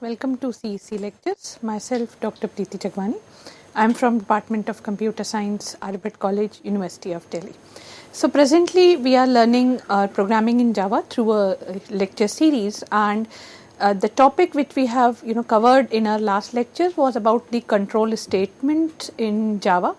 Welcome to CEC lectures. Myself Dr. Preeti Jagwani. I am from Department of Computer Science, Arbit College, University of Delhi. So presently we are learning programming in Java through a lecture series, and the topic which we have covered in our last lecture was about the control statement in Java.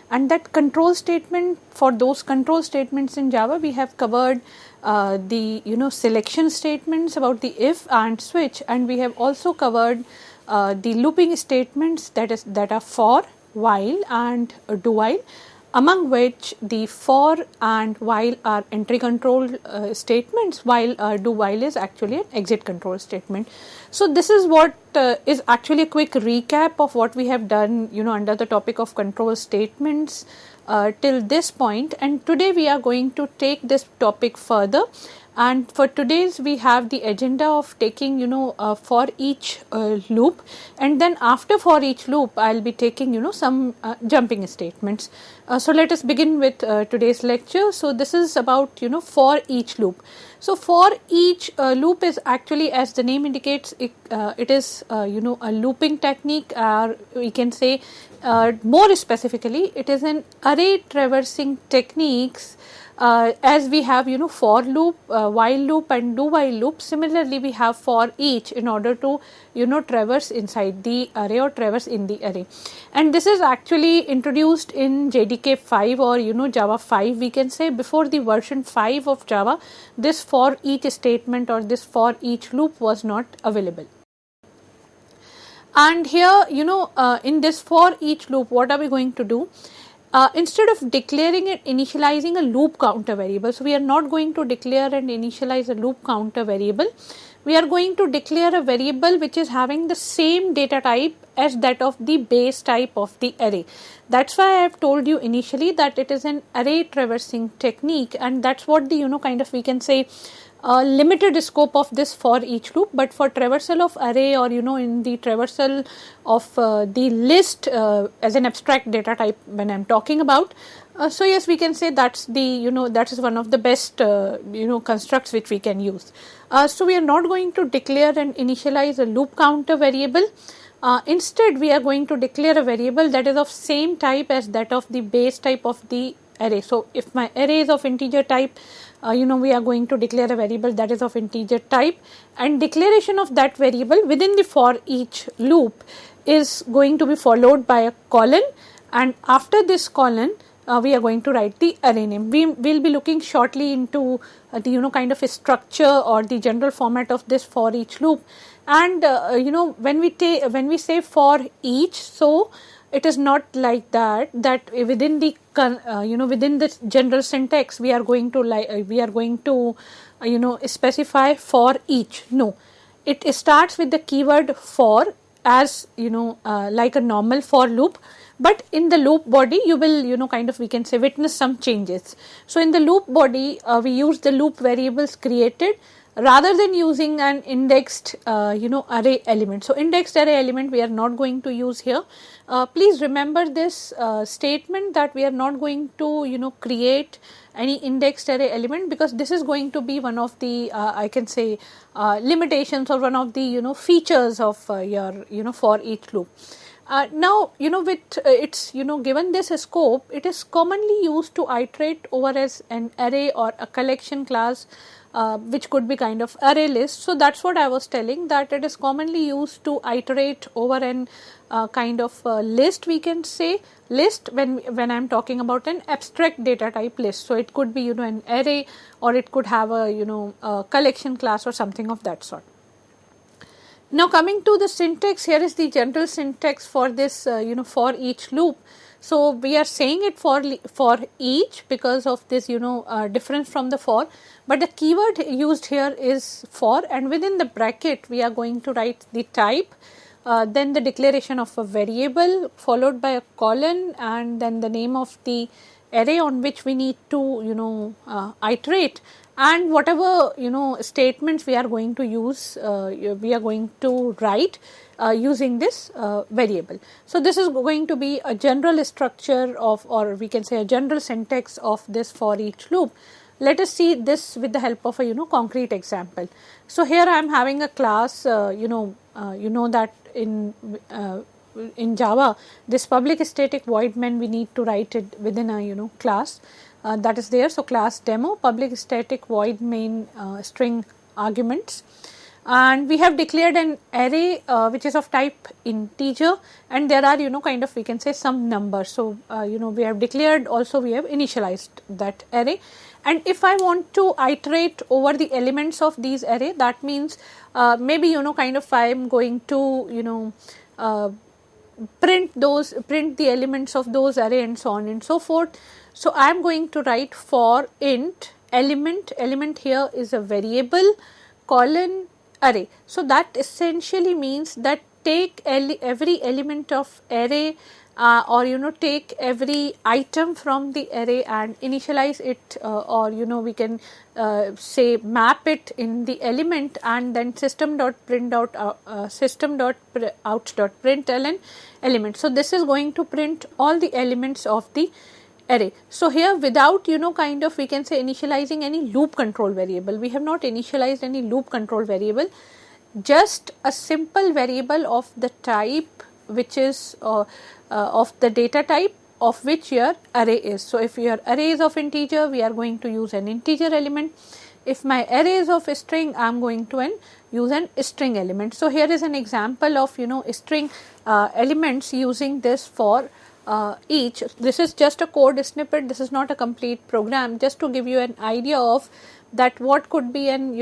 And that control statement, for those control statements in Java, we have covered the selection statements about the if and switch, and we have also covered the looping statements that are for, while and do while, among which the for and while are entry control statements, while do while is actually an exit control statement. So this is what is actually a quick recap of what we have done under the topic of control statements till this point, and today we are going to take this topic further. And for today's we have the agenda of taking for each loop, and then after for each loop I'll be taking some jumping statements. So let us begin with today's lecture. So this is about for each loop. So for each loop is actually, as the name indicates, it is a looping technique, or we can say more specifically it is an array traversing techniques. As we have for loop, while loop and do while loop, similarly we have for each in order to traverse inside the array or traverse in the array. And this is actually introduced in JDK 5 or Java 5, we can say. Before the version 5 of Java, this for each statement or this for each loop was not available. And here in this for each loop, what are we going to do? Instead of declaring and initializing a loop counter variable, so we are not going to declare and initialize a loop counter variable. We are going to declare a variable which is having the same data type as that of the base type of the array. That's why I have told you initially that it is an array traversing technique, and that's what the kind of we can say limited scope of this for each loop. But for traversal of array, or in the traversal of the list as an abstract data type when I am talking about, so yes, we can say that's the that is one of the best constructs which we can use. So we are not going to declare and initialize a loop counter variable. Instead we are going to declare a variable that is of same type as that of the base type of the array. So if my array is of integer type, we are going to declare a variable that is of integer type, and declaration of that variable within the for each loop is going to be followed by a colon, and after this colon we are going to write the array name. We will be looking shortly into the kind of a structure or the general format of this for each loop. And when we say for each, so it is not like that within the within the general syntax we are going to specify for each. No, it starts with the keyword for, as like a normal for loop, but in the loop body you will kind of we can say witness some changes. So in the loop body we use the loop variables created rather than using an indexed array element. So indexed array element we are not going to use here. Please remember this statement that we are not going to create any indexed array element, because this is going to be one of the I can say limitations or one of the features of your for each loop. Now with its given this scope, it is commonly used to iterate over as an array or a collection class, which could be kind of array list. So that's what I was telling, that it is commonly used to iterate over an kind of list, we can say list when I am talking about an abstract data type list. So it could be an array, or it could have a collection class or something of that sort. Now coming to the syntax, here is the general syntax for this for each loop. So we are saying it for each because of this difference from the for, but the keyword used here is for, and within the bracket we are going to write the type, then the declaration of a variable followed by a colon, and then the name of the array on which we need to iterate, and whatever statements we are going to use, we are going to write using this variable. So this is going to be a general structure of, or we can say a general syntax of this for each loop. Let us see this with the help of a concrete example. So here I am having a class, you know that in Java, this public static void main, we need to write it within a class that is there. So class demo public static void main string arguments, and we have declared an array which is of type integer, and there are kind of we can say some numbers. So we have declared, also we have initialized that array, and if I want to iterate over the elements of these array, that means maybe kind of I am going to print the elements of those array and so on and so forth. So I am going to write for int element here is a variable colon array. So that essentially means that take every element of array or take every item from the array and initialize it, or we can say map it in the element, and then system.println element. So this is going to print all the elements of the array. So here without kind of we can say initializing any loop control variable, we have not initialized any loop control variable, just a simple variable of the type which is of the data type of which your array is. So if your array is of integer, we are going to use an integer element. If my array is of a string, I am going to use an string element. So here is an example of string elements using this for each. This is just a code snippet, this is not a complete program, just to give you an idea of that what could be an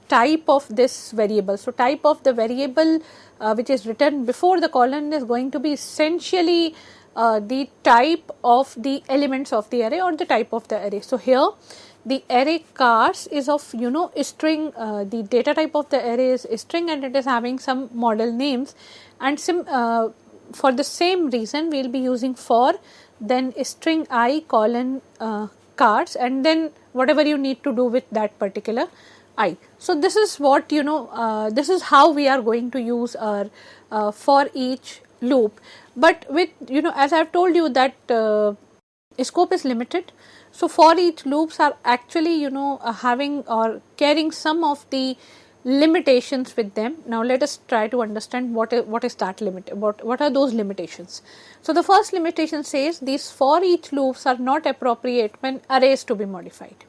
type of this variable. So type of the variable which is written before the colon is going to be essentially the type of the elements of the array or the type of the array. So here the array cars is of string, the data type of the array is string, and it is having some model names, and for the same reason we will be using for then string I colon cars, and then whatever you need to do with that particular I. So this is what this is how we are going to use our for each loop, but with as I have told you that scope is limited. So for each loops are actually having or carrying some of the limitations with them. Now let us try to understand what is that limit, what are those limitations. So the first limitation says these for each loops are not appropriate when arrays to be modified.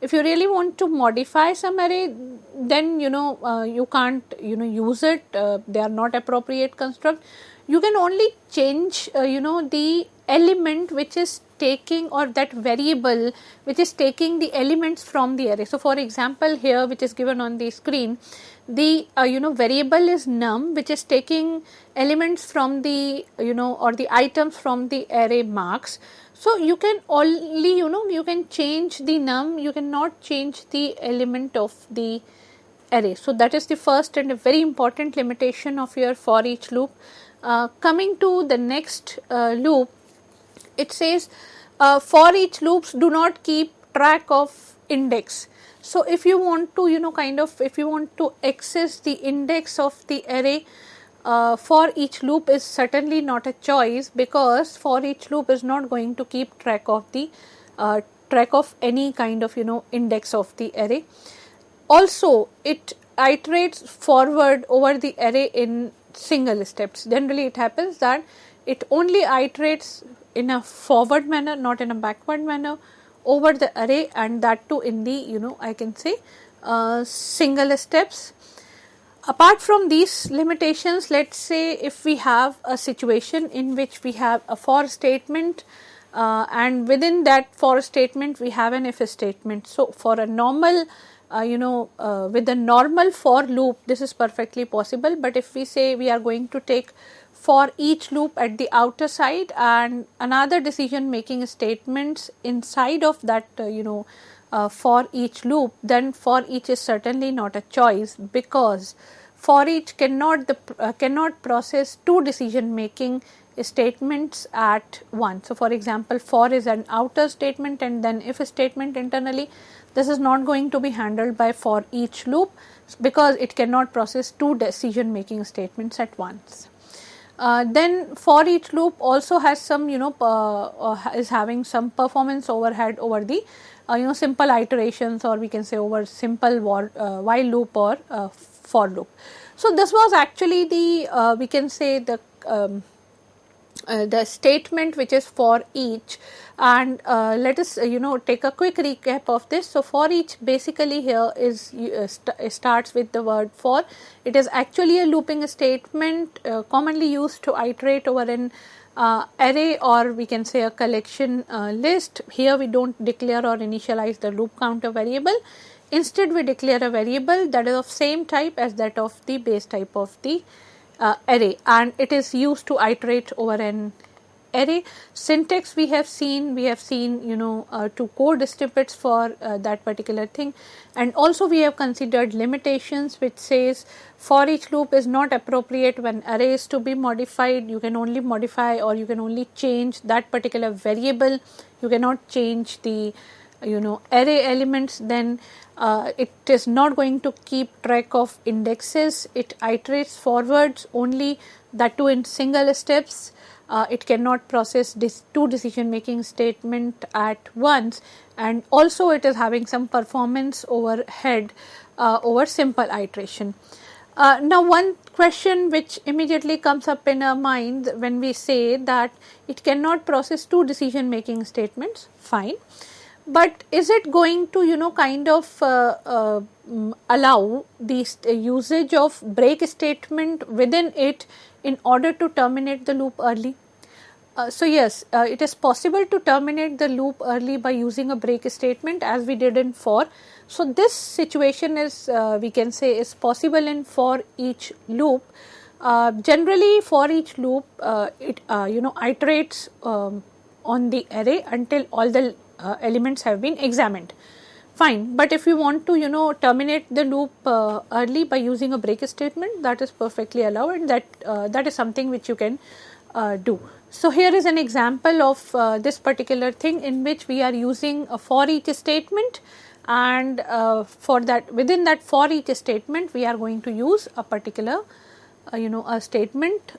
If you really want to modify some array, then you can't use it, they are not appropriate construct. You can only change the element which is taking, or that variable which is taking the elements from the array. So for example here, which is given on the screen, the variable is num, which is taking elements from the or the items from the array marks. So you can only you can change the num, you cannot change the element of the array. So that is the first and a very important limitation of your for each loop. Coming to the next loop, it says for each loops do not keep track of index. So if you want to if you want to access the index of the array, for each loop is certainly not a choice, because for each loop is not going to keep track of the any kind of index of the array. Also it iterates forward over the array in single steps. Generally it happens that it only iterates in a forward manner, not in a backward manner, over the array, and that too in the I can say single steps. Apart from these limitations, let us say if we have a situation in which we have a for statement and within that for statement we have an if statement. So for a normal with a normal for loop this is perfectly possible, but if we say we are going to take for each loop at the outer side and another decision making statements inside of that for each loop, then for each is certainly not a choice, because for each cannot process two decision making statements at once. So for example, for is an outer statement and then if statement internally. This is not going to be handled by for each loop, because it cannot process two decision making statements at once. Then for each loop also has some is having some performance overhead over the simple iterations, or we can say over simple while loop or for loop. So this was actually the we can say the statement which is for each, and let us take a quick recap of this. So for each basically here is starts with the word for. It is actually a looping statement commonly used to iterate over an array, or we can say a collection list. Here we don't declare or initialize the loop counter variable. Instead we declare a variable that is of same type as that of the base type of the array, and it is used to iterate over an array. Syntax we have seen two code snippets for that particular thing, and also we have considered limitations, which says for each loop is not appropriate when array is to be modified. You can only modify, or you can only change that particular variable. You cannot change the array elements. Then it is not going to keep track of indexes. It iterates forwards only, that too in single steps. It cannot process two decision making statement at once, and also it is having some performance overhead over simple iteration. Now one question which immediately comes up in our mind when we say that it cannot process two decision making statements, fine. But is it going to kind of allow the usage of break statement within it in order to terminate the loop early? So yes, it is possible to terminate the loop early by using a break statement, as we did in for. So this situation is we can say is possible in for each loop. Generally for each loop it iterates on the array until all the elements have been examined, fine. But if you want to terminate the loop early by using a break statement, that is perfectly allowed, and that is something which you can do. So here is an example of this particular thing in which we are using a for each statement, and for that, within that for each statement we are going to use a particular a statement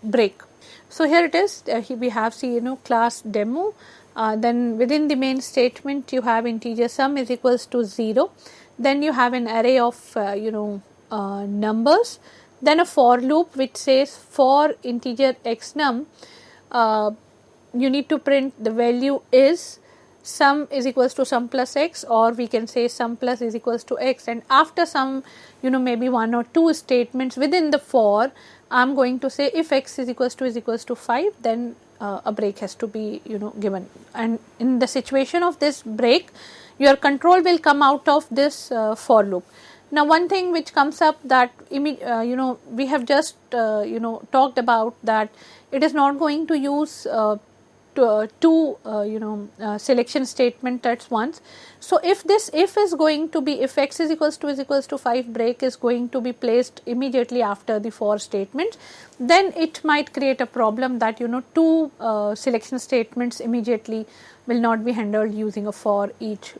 break. So here it is, we have class demo. Then within the main statement you have integer sum is equals to 0. Then you have an array of numbers. Then a for loop which says for integer x num, you need to print the value is sum is equals to sum plus x, or we can say sum plus is equals to x, and after some maybe one or two statements within the for, I am going to say if x is equals to 5, then a break has to be given, and in the situation of this break your control will come out of this for loop. Now one thing which comes up that we have just talked about, that it is not going to use two selection statement at once. So if this if is going to be, if x is equals to 5 break is going to be placed immediately after the for statement, then it might create a problem that two selection statements immediately will not be handled using a for each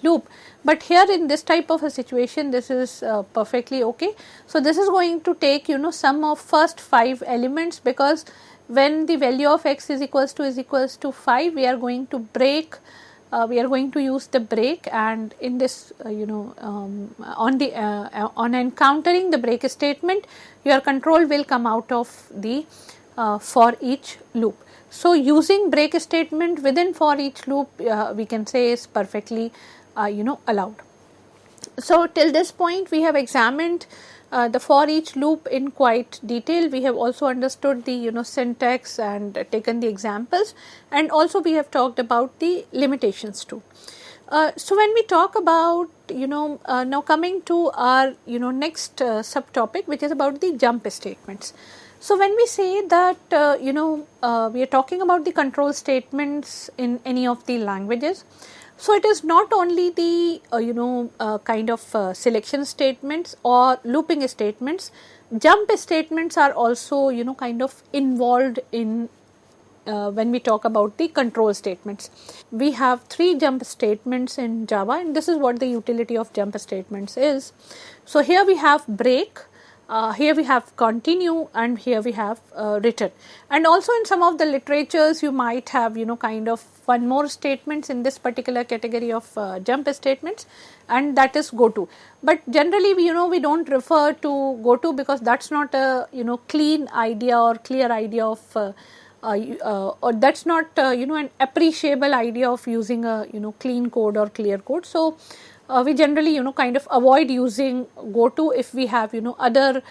loop. But here in this type of a situation, this is perfectly okay. So this is going to take sum of first 5 elements, because when the value of x is equals to 5, we are going to break, we are going to use the break, and in this on encountering the break statement, your control will come out of the for each loop. So using break statement within for each loop we can say is perfectly allowed. So till this point we have examined the for each loop in quite detail. We have also understood the syntax and taken the examples, and also we have talked about the limitations too. So when we talk about now coming to our next subtopic, which is about the jump statements. So when we say that we are talking about the control statements in any of the languages, so it is not only the kind of selection statements or looping statements. Jump statements are also kind of involved in when we talk about the control statements. We have 3 jump statements in Java, and this is what the utility of jump statements is. So here we have break, Here we have continue and here we have return. And also in some of the literatures you might have kind of one more statements in this particular category of jump statements, and that is go to. But generally we don't refer to go to because that's not a clean idea or clear idea of or that's not an appreciable idea of using a clean code or clear code. So we generally kind of avoid using go to if we have other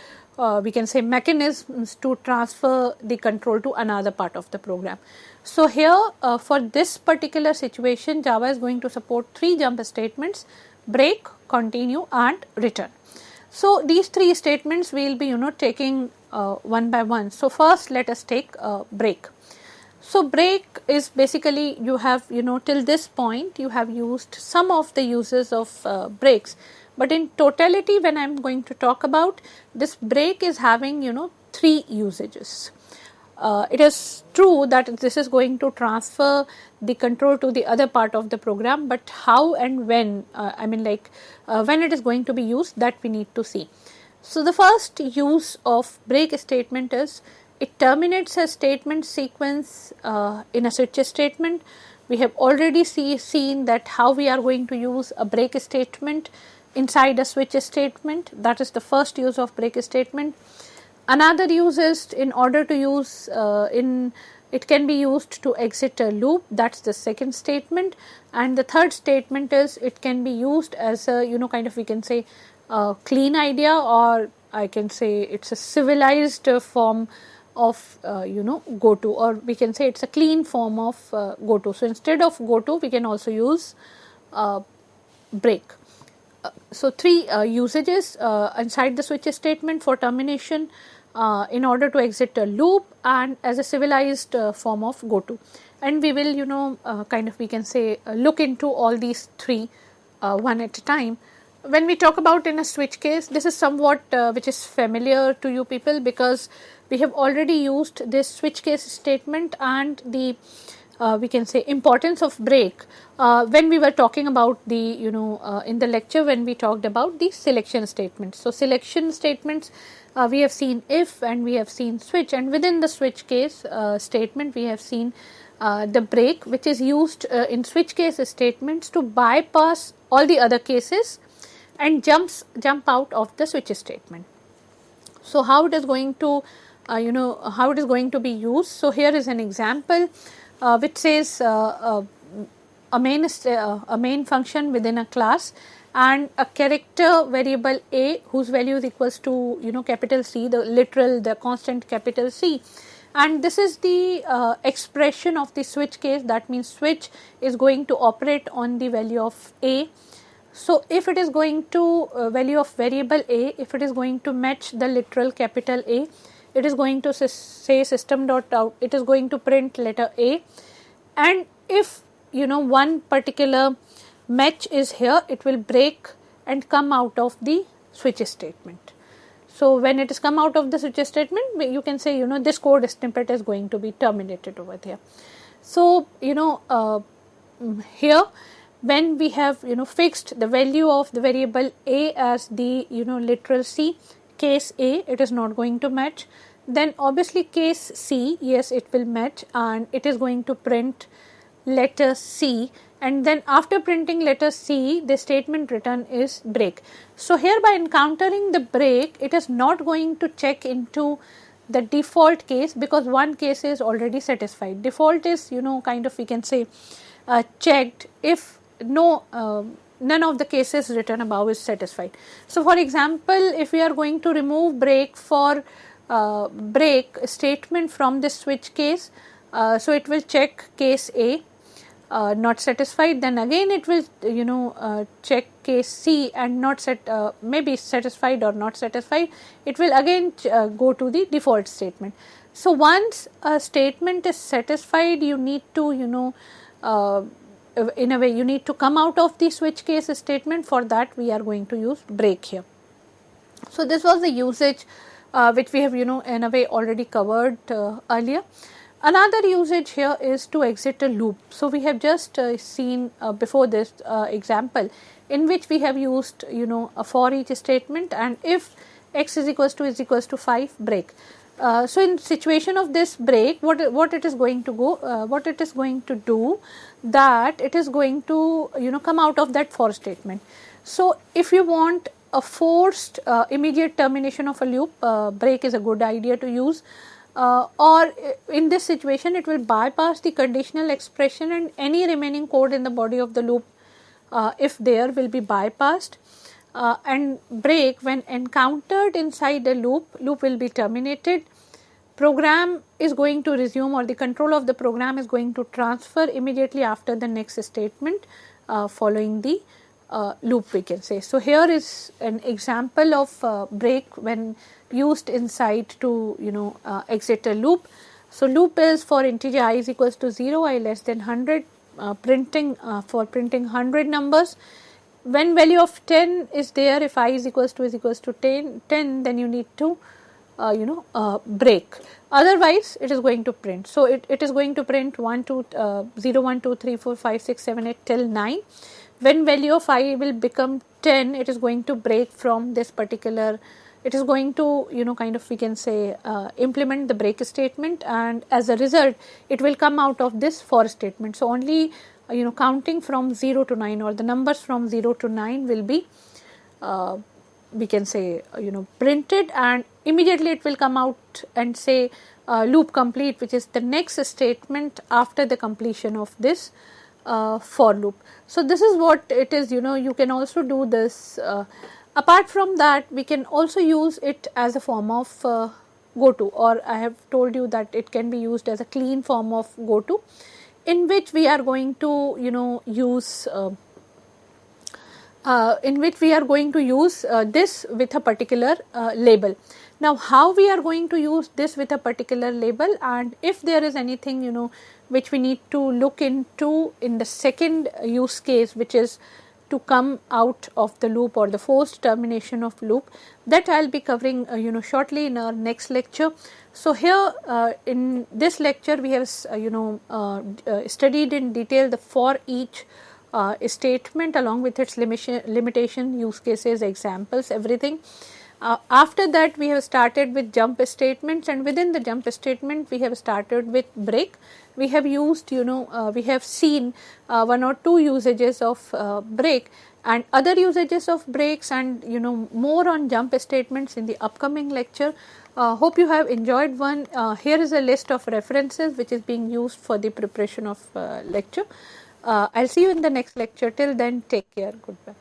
we can say mechanisms to transfer the control to another part of the program. So here for this particular situation, Java is going to support 3 jump statements: break, continue and return. So these 3 statements we will be taking one by one. So first let us take break. So break is basically you have till this point you have used some of the uses of breaks, but in totality when I am going to talk about this, break is having 3 usages. It is true that this is going to transfer the control to the other part of the program, but how and when when it is going to be used, that we need to see. So the first use of break statement is it terminates a statement sequence in a switch statement. We have already seen that how we are going to use a break statement inside a switch statement. That is the first use of break statement. Another use is in order to use it can be used to exit a loop. That's the second statement. And the third statement is it can be used as a kind of we can say clean idea, or I can say it's a civilized form of go to, or we can say it's a clean form of go to. So instead of go to we can also use break. So 3 usages inside the switch statement: for termination, in order to exit a loop, and as a civilized form of go to. And we will kind of we can say look into all these 3 one at a time. When we talk about in a switch case, this is somewhat which is familiar to you people, because we have already used this switch case statement and the we can say importance of break when we were talking about the in the lecture when we talked about the selection statements. So selection statements we have seen if and we have seen switch, and within the switch case statement we have seen the break, which is used in switch case statements to bypass all the other cases and jump out of the switch statement. So how it is going to how it is going to be used. So here is an example which says a main function within a class and a character variable a whose value is equals to capital C, the constant capital C, and this is the expression of the switch case. That means switch is going to operate on the value of a. So if it is going to value of variable a, if it is going to match the literal capital A, it is going to say system.out, it is going to print letter A, and if one particular match is here, it will break and come out of the switch statement. So when it is come out of the switch statement, you can say this code snippet is going to be terminated over there. So here when we have fixed the value of the variable a as the literal C, case A, it is not going to match. Then obviously case C, yes, it will match, and it is going to print letter C, and then after printing letter C, the statement return is break. So here by encountering the break, it is not going to check into the default case because one case is already satisfied. Default is kind of we can say checked if none of the cases written above is satisfied. So for example, if we are going to remove break for break statement from this switch case, so it will check case A not satisfied, then again it will check case C and not maybe satisfied or not satisfied, it will again go to the default statement. So once a statement is satisfied, you need to in a way you need to come out of the switch case statement. For that we are going to use break here. So this was the usage which we have in a way already covered earlier. Another usage here is to exit a loop. So we have just seen before this example in which we have used a for each statement, and if x is equals to 5, break. So in situation of this break, what it is going to go, what it is going to do, that it is going to come out of that for statement. So if you want a forced immediate termination of a loop, break is a good idea to use. Or in this situation, it will bypass the conditional expression, and any remaining code in the body of the loop, if there, will be bypassed. And break, when encountered inside the loop will be terminated. Program is going to resume, or the control of the program is going to transfer immediately after the next statement following the loop, we can say. So here is an example of break when used inside to exit a loop. So loop is for integer I is equals to 0, I less than 100, printing for printing 100 numbers. When value of 10 is there, if I is equals to 10, then you need to break. Otherwise, it is going to print. So it is going to print 0, 1, 2, 3, 4, 5, 6, 7, 8 till 9. When value of I will become 10, it is going to break from this particular, it is going to kind of, we can say, implement the break statement, and as a result it will come out of this for statement. So only counting from 0 to 9, or the numbers from 0 to 9 will be we can say printed, and immediately it will come out and say loop complete, which is the next statement after the completion of this for loop. So this is what it is. You can also do this. Apart from that, we can also use it as a form of goto, or I have told you that it can be used as a clean form of goto, in which we are going to use this with a particular label. Now how we are going to use this with a particular label, and if there is anything which we need to look into in the second use case, which is to come out of the loop or the forced termination of loop, that I will be covering shortly in our next lecture. So here in this lecture we have studied in detail the for each statement along with its limitation, use cases, examples, everything. After that we have started with jump statements, and within the jump statement we have started with break. We have used we have seen one or two usages of break and other usages of breaks, and more on jump statements in the upcoming lecture. Hope you have enjoyed one. Here is a list of references which is being used for the preparation of lecture. I'll see you in the next lecture. Till then, take care. Goodbye.